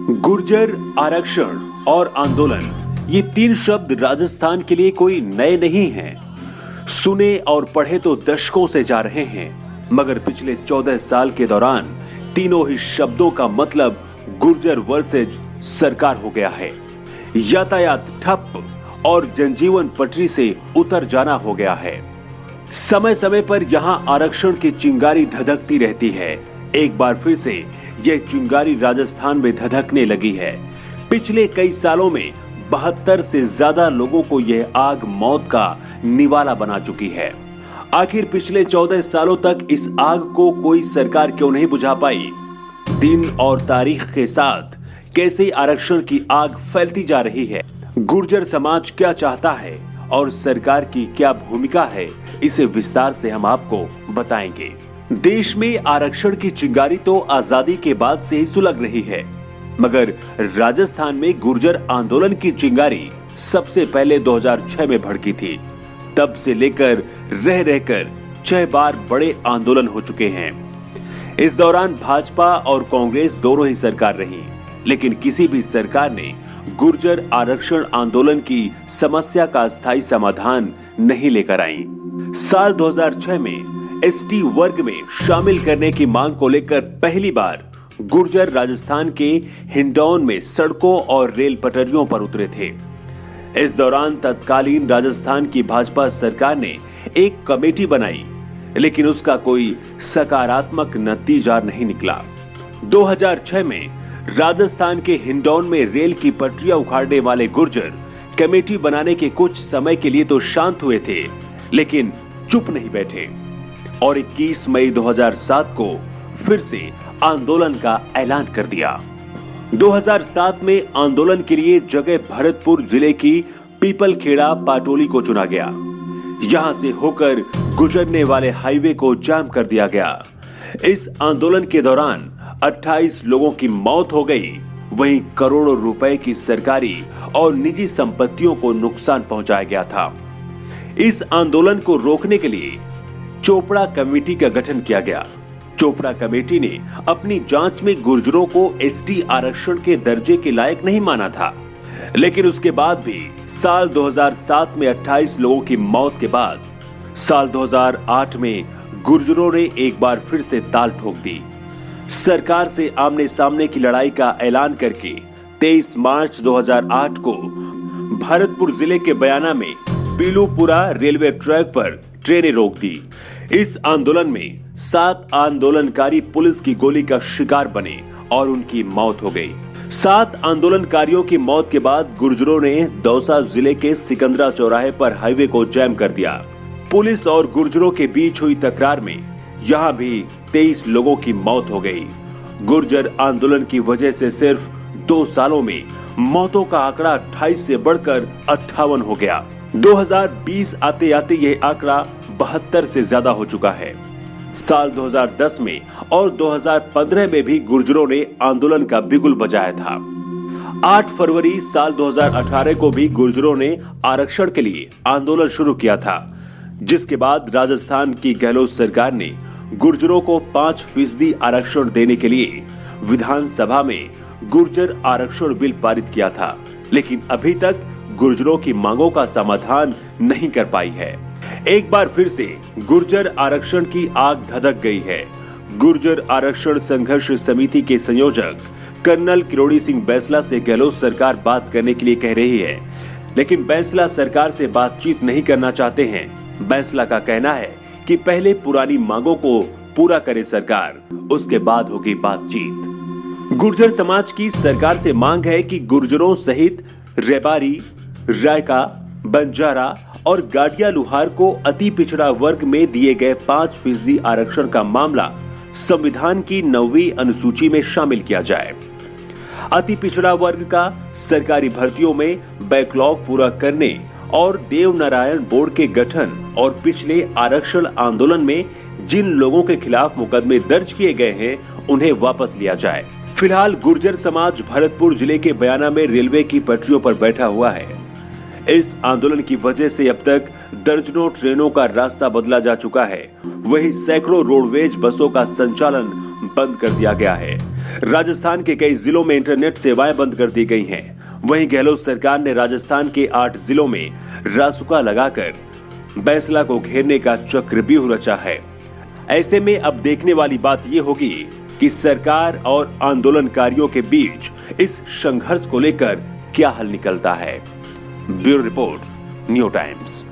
गुर्जर, आरक्षण और आंदोलन, ये तीन शब्द राजस्थान के लिए कोई नए नहीं हैं। सुने और पढ़े तो दशकों से जा रहे हैं, मगर पिछले 14 साल के दौरान तीनों ही शब्दों का मतलब गुर्जर वर्सेज सरकार हो गया है। यातायात ठप और जनजीवन पटरी से उतर जाना हो गया है। समय समय पर यहाँ आरक्षण की चिंगारी धधकती रहती है। एक बार फिर से यह चिंगारी राजस्थान में धधकने लगी है। पिछले कई सालों में 72 से ज्यादा लोगों को यह आग मौत का निवाला बना चुकी है। आखिर पिछले 14 सालों तक इस आग को कोई सरकार क्यों नहीं बुझा पाई? दिन और तारीख के साथ कैसे आरक्षण की आग फैलती जा रही है? गुर्जर समाज क्या चाहता है और सरकार की क्या भूमिका है, इसे विस्तार से हम आपको बताएंगे। देश में आरक्षण की चिंगारी तो आजादी के बाद से ही सुलग रही है, मगर राजस्थान में गुर्जर आंदोलन की चिंगारी सबसे पहले 2006 में भड़की थी। तब से लेकर रह रहकर 6 बार बड़े आंदोलन हो चुके हैं। इस दौरान भाजपा और कांग्रेस दोनों ही सरकार रही, लेकिन किसी भी सरकार ने गुर्जर आरक्षण आंदोलन की समस्या का स्थायी समाधान नहीं लेकर आई। साल 2006 में एसटी वर्ग में शामिल करने की मांग को लेकर पहली बार गुर्जर राजस्थान के हिंडौन में सड़कों और रेल पटरियों पर उतरे थे। इस दौरान तत्कालीन राजस्थान की भाजपा सरकार ने एक कमेटी बनाई, लेकिन उसका कोई सकारात्मक नतीजा नहीं निकला। 2006 में राजस्थान के हिंडौन में रेल की पटरियां उखाड़ने वाले गुर्जर कमेटी बनाने के कुछ समय के लिए तो शांत हुए थे, लेकिन चुप नहीं बैठे और 21 मई 2007 को फिर से आंदोलन का ऐलान कर दिया। 2007 में आंदोलन के लिए जगह भरतपुर जिले की पीपलखेड़ा पाटोली को चुना गया। यहां से होकर गुजरने वाले हाईवे को जाम कर दिया गया। इस आंदोलन के दौरान 28 लोगों की मौत हो गई, वहीं करोड़ों रुपए की सरकारी और निजी संपत्तियों को नुकसान पहुंचाया गया था। इस आंदोलन को रोकने के लिए चोपड़ा कमेटी का गठन किया गया। चोपड़ा कमेटी ने अपनी जांच में गुर्जरों को एसटी आरक्षण के दर्जे के लायक नहीं माना था, लेकिन उसके बाद भी साल 2007 में 28 लोगों की मौत के बाद साल 2008 में गुर्जरों ने एक बार फिर से ताल ठोक दी। सरकार से आमने सामने की लड़ाई का ऐलान करके 23 मार्च 2008 को भरतपुर जिले के बयाना में पीलूपुरा रेलवे ट्रैक पर ट्रेनें रोक दी। इस आंदोलन में 7 आंदोलनकारी पुलिस की गोली का शिकार बने और उनकी मौत हो गई। 7 आंदोलनकारियों की मौत के बाद गुर्जरों ने दौसा जिले के सिकंदरा चौराहे पर हाईवे को जैम कर दिया। पुलिस और गुर्जरों के बीच हुई तकरार में यहाँ भी 23 लोगों की मौत हो गई। गुर्जर आंदोलन की वजह से सिर्फ 2 सालों में मौतों का आंकड़ा 28 से बढ़कर 58 हो गया। 2020 आते आते यह आंकड़ा 72 से ज्यादा हो चुका है। साल 2010 में और 2015 में भी गुर्जरों ने आंदोलन का बिगुल बजाया था। 8 फरवरी साल 2018 को भी गुर्जरों ने आरक्षण के लिए आंदोलन शुरू किया था, जिसके बाद राजस्थान की गहलोत सरकार ने गुर्जरों को 5% आरक्षण देने के लिए विधानसभा में गुर्जर आरक्षण बिल पारित किया था, लेकिन अभी तक गुर्जरों की मांगों का समाधान नहीं कर पाई है। एक बार फिर से गुर्जर आरक्षण की आग धधक गई है। गुर्जर आरक्षण संघर्ष समिति के संयोजक कर्नल किरोड़ी सिंह बैंसला से गहलोत सरकार बात करने के लिए कह रही है, लेकिन बैंसला सरकार से बातचीत नहीं करना चाहते हैं। बैंसला का कहना है कि पहले पुरानी मांगों को पूरा करे सरकार, उसके बाद होगी बातचीत। गुर्जर समाज की सरकार से मांग है कि गुर्जरों सहित रेबारी, रायका, बंजारा और गाडिया लुहार को अति पिछड़ा वर्ग में दिए गए 5% आरक्षण का मामला संविधान की 9वीं अनुसूची में शामिल किया जाए। अति पिछड़ा वर्ग का सरकारी भर्तियों में बैकलॉग पूरा करने और देवनारायण बोर्ड के गठन और पिछले आरक्षण आंदोलन में जिन लोगों के खिलाफ मुकदमे दर्ज किए गए हैं उन्हें वापस लिया जाए। फिलहाल गुर्जर समाज भरतपुर जिले के बयाना में रेलवे की पटरियों पर बैठा हुआ है। इस आंदोलन की वजह से अब तक दर्जनों ट्रेनों का रास्ता बदला जा चुका है, वहीं सैकड़ों रोडवेज बसों का संचालन बंद कर दिया गया है। राजस्थान के कई जिलों में इंटरनेट सेवाएं बंद कर दी गई हैं। वहीं गहलोत सरकार ने राजस्थान के 8 जिलों में रासुका लगाकर बैसला को घेरने का चक्रव्यूह रचा है। ऐसे में अब देखने वाली बात यह होगी कि सरकार और आंदोलनकारियों के बीच इस संघर्ष को लेकर क्या हल निकलता है। Bureau report, new times.